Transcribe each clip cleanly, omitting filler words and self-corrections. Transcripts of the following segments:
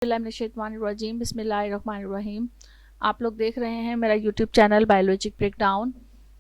रजीम बिस्मिल्लाहिर्रहमानिर्रहीम। आप लोग देख रहे हैं मेरा यूट्यूब चैनल बायोलॉजिक ब्रेकडाउन।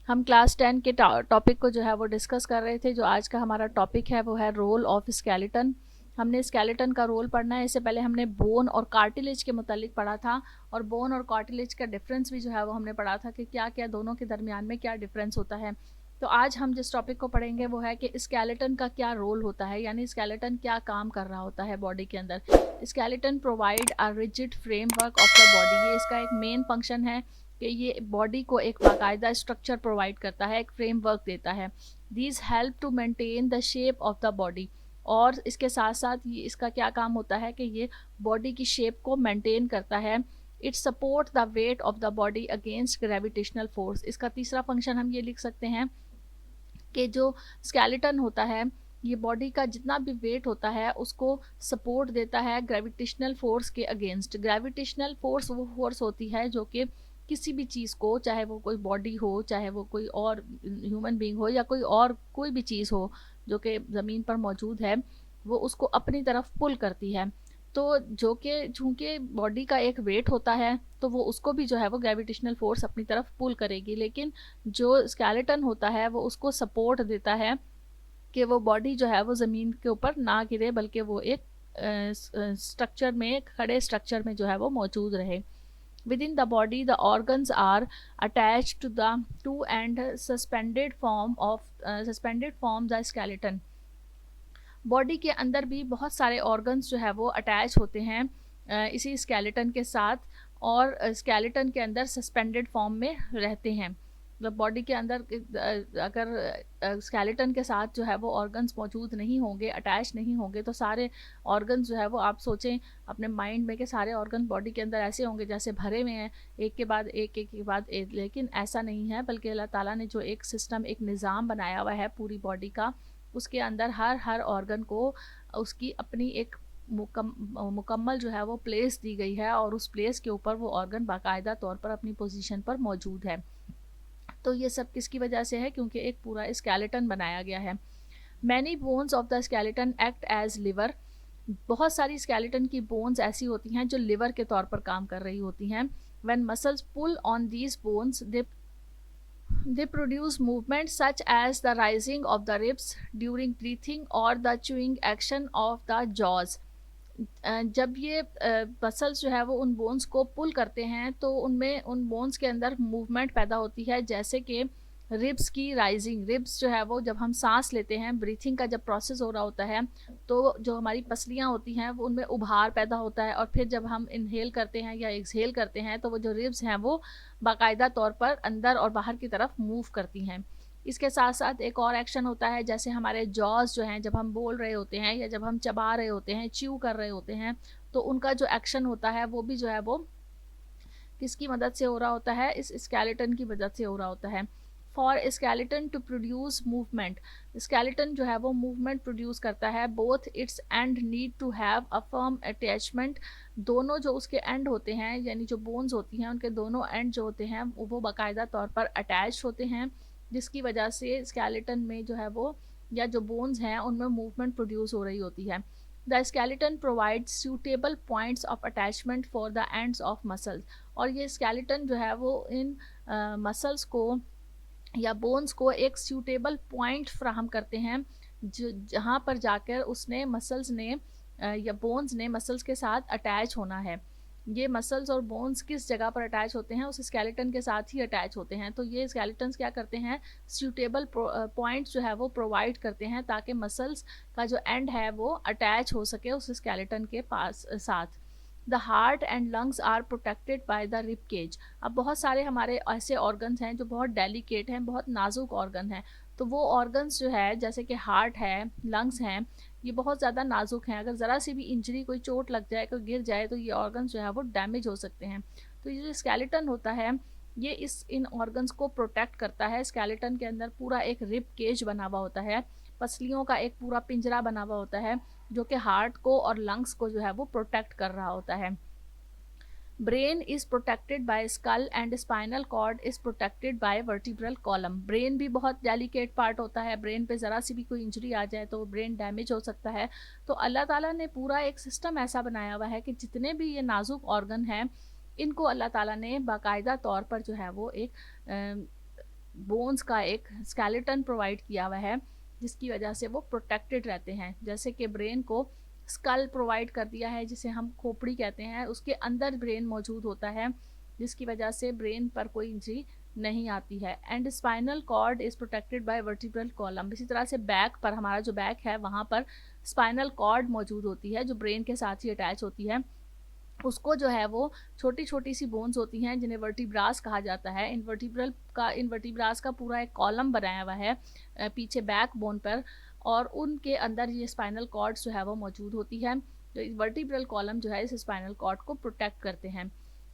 हम क्लास 10 के टॉपिक को जो है वो डिस्कस कर रहे थे। जो आज का हमारा टॉपिक है वो है रोल ऑफ स्केलेटन। हमने स्केलेटन का रोल पढ़ना है। इससे पहले हमने बोन और कार्टिलेज के मुतालिक पढ़ा था, और बोन और कार्टिलेज का डिफरेंस भी जो है वो हमने पढ़ा था कि क्या क्या दोनों के दरमियान में क्या डिफरेंस होता है। तो आज हम जिस टॉपिक को पढ़ेंगे वो है कि स्केलेटन का क्या रोल होता है, यानी स्केलेटन क्या काम कर रहा होता है बॉडी के अंदर। Skeleton provide a rigid framework of the body. ये इसका एक मेन फंक्शन है कि ये बॉडी को एक बाकायदा स्ट्रक्चर प्रोवाइड करता है, एक फ्रेमवर्क देता है। These help to maintain the shape of the body. और इसके साथ साथ ये इसका क्या काम होता है कि ये बॉडी की शेप को मेंटेन करता है। It support the weight of the body against gravitational force. इसका तीसरा फंक्शन हम ये लिख सकते हैं कि जो स्केलेटन होता है ये बॉडी का जितना भी वेट होता है उसको सपोर्ट देता है ग्रेविटेशनल फोर्स के अगेंस्ट। ग्रेविटेशनल फोर्स वो फोर्स होती है जो कि किसी भी चीज़ को, चाहे वो कोई बॉडी हो, चाहे वो कोई और ह्यूमन बीइंग हो, या कोई और कोई भी चीज़ हो जो कि ज़मीन पर मौजूद है, वो उसको अपनी तरफ पुल करती है। तो जो कि चूँकि बॉडी का एक वेट होता है तो वो उसको भी जो है वो ग्रेविटेशनल फोर्स अपनी तरफ पुल करेगी, लेकिन जो स्केलेटन होता है वो उसको सपोर्ट देता है कि वो बॉडी जो है वो ज़मीन के ऊपर ना गिरे, बल्कि वो एक स्ट्रक्चर में, खड़े स्ट्रक्चर में जो है वो मौजूद रहे। Within the body, the organs are attached to the two and suspended form the skeleton. Body के अंदर भी बहुत सारे ऑर्गन्स जो है वो अटैच होते हैं इसी स्केलेटन के साथ, और स्केलेटन के अंदर सस्पेंडेड फॉर्म में रहते हैं। मतलब बॉडी के अंदर अगर स्केलेटन के साथ जो है वो ऑर्गन्स मौजूद नहीं होंगे, अटैच नहीं होंगे, तो सारे ऑर्गन्स जो है वो, आप सोचें अपने माइंड में कि सारे ऑर्गन बॉडी के अंदर ऐसे होंगे जैसे भरे हुए हैं, एक के बाद एक, एक के बाद एक। लेकिन ऐसा नहीं है, बल्कि अल्लाह ताला ने जो एक सिस्टम, एक निज़ाम बनाया हुआ है पूरी बॉडी का, उसके अंदर हर ऑर्गन को उसकी अपनी एक मुकम्मल जो है वो प्लेस दी गई है, और उस प्लेस के ऊपर वो ऑर्गन बाकायदा तौर पर अपनी पोजीशन पर मौजूद है। तो ये सब किसकी वजह से है? क्योंकि एक पूरा स्केलेटन बनाया गया है। Many bones of the skeleton act as lever. बहुत सारी स्केलेटन की बोन्स ऐसी होती हैं जो लिवर के तौर पर काम कर रही होती हैं। When muscles pull on these bones they produce movements such as the rising of the ribs during breathing or the chewing action of the jaws. जब ये मसल्स जो है वो उन बोन्स को पुल करते हैं तो उनमें, उन बोन्स के अंदर मूवमेंट पैदा होती है, जैसे कि रिब्स की राइजिंग। रिब्स जो है वो जब हम सांस लेते हैं, ब्रीथिंग का जब प्रोसेस हो रहा होता है, तो जो हमारी पसलियाँ होती हैं वो उनमें उभार पैदा होता है, और फिर जब हम इनहेल करते हैं या एक्सहेल करते हैं तो वो जो रिब्स हैं वो बाकायदा तौर पर अंदर और बाहर की तरफ मूव करती हैं। इसके साथ साथ एक और एक्शन होता है, जैसे हमारे जॉज जो हैं, जब हम बोल रहे होते हैं या जब हम चबा रहे होते हैं, च्यू कर रहे होते हैं, तो उनका जो एक्शन होता है वो भी जो है वो किसकी मदद से हो रहा होता है? इस स्केलेटन की मदद से हो रहा होता है। For skeleton to produce movement, skeleton जो है वो मूवमेंट प्रोड्यूस करता है। Both its end need to have a firm attachment. दोनों जो उसके एंड होते हैं, यानी जो बोन्स होती हैं, उनके दोनों एंड जो होते हैं वो बाकायदा तौर पर अटैच होते हैं, जिसकी वजह से स्केलेटन में जो है वो, या जो बोन्स हैं उनमें मूवमेंट प्रोड्यूस हो रही होती है। The skeleton provides suitable points of attachment for the ends of muscles. और ये स्केलेटन जो है वो इन मसल्स को या बोन्स को एक सूटेबल पॉइंट फ्राहम करते हैं, जो जहाँ पर जाकर उसने मसल्स ने या बोन्स ने मसल्स के साथ अटैच होना है। ये मसल्स और बोन्स किस जगह पर अटैच होते हैं? उस स्केलेटन के साथ ही अटैच होते हैं। तो ये स्केलेटन्स क्या करते हैं? सूटेबल पॉइंट्स जो है वो प्रोवाइड करते हैं ताकि मसल्स का जो एंड है वो अटैच हो सके उस स्केलेटन के पास साथ। The heart and lungs are protected by the rib cage. अब बहुत सारे हमारे ऐसे ऑर्गन्स हैं जो बहुत डेलिकेट हैं, बहुत नाजुक ऑर्गन हैं। तो वो ऑर्गन्स जो है, जैसे कि हार्ट है, लंग्स हैं, ये बहुत ज़्यादा नाजुक हैं। अगर ज़रा सी भी इंजरी, कोई चोट लग जाए, कोई गिर जाए, तो ये ऑर्गन्स जो है वो डैमेज हो सकते हैं। तो ये जो स्केलेटन होता है ये इन ऑर्गन्स को प्रोटेक्ट करता है। स्केलेटन के अंदर पूरा एक रिब केज बना हुआ होता है, पसलियों का एक पूरा पिंजरा बना हुआ होता है, जो कि हार्ट को और लंग्स को जो है वो प्रोटेक्ट कर रहा होता है। Brain is protected by skull and spinal cord is protected by vertebral column. Brain भी बहुत डेलिकेट पार्ट होता है, ब्रेन पे ज़रा सी भी कोई इंजरी आ जाए तो ब्रेन डैमेज हो सकता है। तो अल्लाह ताला ने पूरा एक सिस्टम ऐसा बनाया हुआ है कि जितने भी ये नाजुक ऑर्गन हैं इनको अल्लाह ताला ने बाकायदा तौर पर जो है वो एक बोन्स का एक स्केलेटन प्रोवाइड किया हुआ है, जिसकी वजह से वो प्रोटेक्टेड रहते हैं। जैसे कि ब्रेन को स्कल प्रोवाइड कर दिया है, जिसे हम खोपड़ी कहते हैं, उसके अंदर ब्रेन मौजूद होता है, जिसकी वजह से ब्रेन पर कोई इंजरी नहीं आती है। And spinal cord is protected by vertebral column. इसी तरह से बैक पर, हमारा जो बैक है वहाँ पर स्पाइनल कॉर्ड मौजूद होती है जो ब्रेन के साथ ही अटैच होती है। उसको जो है वो छोटी छोटी सी बोन्स होती हैं जिन्हें वर्टिब्रास कहा जाता है। इन वर्टिब्रास का पूरा एक कॉलम बनाया हुआ है पीछे बैक बोन पर, और उनके अंदर ये स्पाइनल कॉर्ड्स जो है वो मौजूद होती है। तो वर्टिब्रल कॉलम जो है इस स्पाइनल कॉर्ड को प्रोटेक्ट करते हैं।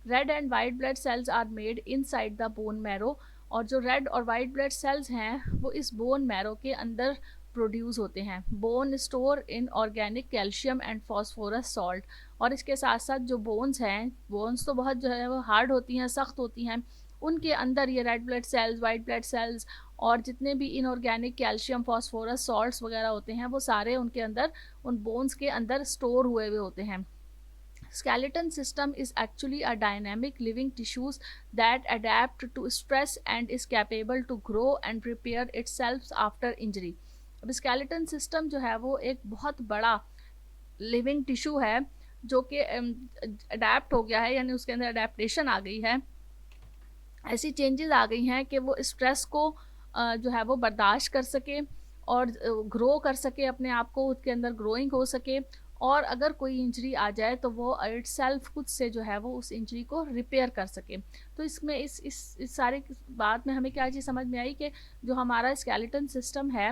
Red and white blood cells are made inside the bone marrow. और जो रेड और वाइट ब्लड सेल्स हैं वो इस बोन मैरो के अंदर प्रोड्यूस होते हैं। Bone store in organic calcium and phosphorus salt. और इसके साथ साथ जो बोन्स हैं, बोन्स तो बहुत जो है वो हार्ड होती हैं, सख्त होती हैं, उनके अंदर ये red blood cells, white blood sales और जितने भी इनऑर्गेनिक कैल्शियम फॉस्फोरस सॉल्ट्स वगैरह होते हैं वो सारे उनके अंदर, उन बोन्स के अंदर स्टोर हुए हुए होते हैं। Skeleton system is actually a dynamic living tissues that adapt to stress and is capable to grow and repair itself after injury. अब स्केलेटन सिस्टम जो है वो एक बहुत बड़ा लिविंग टिश्यू है जो कि अडेप्ट हो गया है, यानी उसके अंदर अडेप्टेशन आ गई है, ऐसी चेंजेस आ गई हैं कि वो स्ट्रेस को जो है वो बर्दाश्त कर सके और ग्रो कर सके, अपने आप को उसके अंदर ग्रोइंग हो सके, और अगर कोई इंजरी आ जाए तो वो इट सेल्फ खुद से जो है वो उस इंजरी को रिपेयर कर सके। तो इसमें इस सारी बात में हमें क्या चीज़ समझ में आई कि जो हमारा स्केलेटन सिस्टम है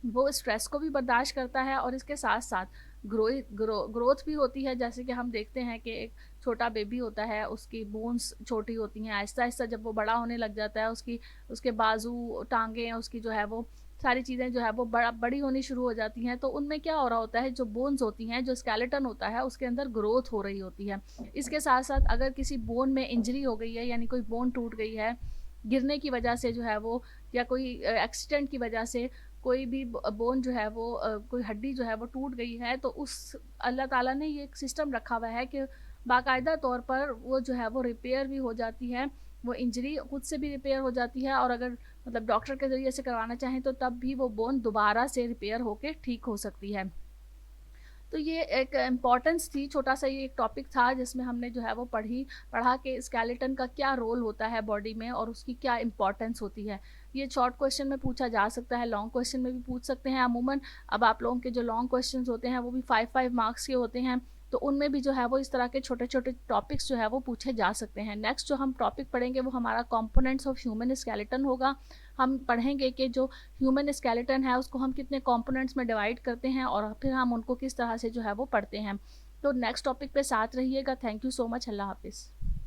वो स्ट्रेस को भी बर्दाश्त करता है और इसके साथ साथ ग्रोथ भी होती है। जैसे कि हम देखते हैं कि एक छोटा बेबी होता है, उसकी बोन्स छोटी होती हैं, आहिस्ता आहिस्ता जब वो बड़ा होने लग जाता है उसके बाजू, टांगें, उसकी जो है वो सारी चीज़ें जो है वो बड़ी होनी शुरू हो जाती हैं। तो उनमें क्या हो रहा होता है, जो बोन्स होती हैं, जो स्केलेटन होता है उसके अंदर ग्रोथ हो रही होती है। इसके साथ साथ अगर किसी बोन में इंजरी हो गई है, यानी कोई बोन टूट गई है गिरने की वजह से जो है वो, या कोई एक्सीडेंट की वजह से कोई भी बोन जो है वो कोई हड्डी जो है वो टूट गई है, तो उस अल्लाह ताला ने ये एक सिस्टम रखा हुआ है कि बाकायदा तौर पर वो जो है वो रिपेयर भी हो जाती है, वो इंजरी खुद से भी रिपेयर हो जाती है, और अगर मतलब डॉक्टर के ज़रिए से करवाना चाहें तो तब भी वो बोन दोबारा से रिपेयर होके ठीक हो सकती है। तो ये एक इम्पॉर्टेंस थी, छोटा सा ये एक टॉपिक था जिसमें हमने जो है वो पढ़ा कि स्केलेटन का क्या रोल होता है बॉडी में और उसकी क्या इम्पॉर्टेंस होती है। ये शॉर्ट क्वेश्चन में पूछा जा सकता है, लॉन्ग क्वेश्चन में भी पूछ सकते हैं अमूमन। अब आप लोगों के जो लॉन्ग क्वेश्चंस होते हैं वो भी 5 मार्क्स के होते हैं, तो उनमें भी जो है वो इस तरह के छोटे छोटे टॉपिक्स जो है वो पूछे जा सकते हैं। नेक्स्ट जो हम टॉपिक पढ़ेंगे वो हमारा कंपोनेंट्स ऑफ ह्यूमन स्केलेटन होगा। हम पढ़ेंगे कि जो ह्यूमन स्केलेटन है उसको हम कितने कंपोनेंट्स में डिवाइड करते हैं और फिर हम उनको किस तरह से जो है वो पढ़ते हैं। तो नेक्स्ट टॉपिक पे साथ रहिएगा। Thank you so much. अल्लाह हाफिज़।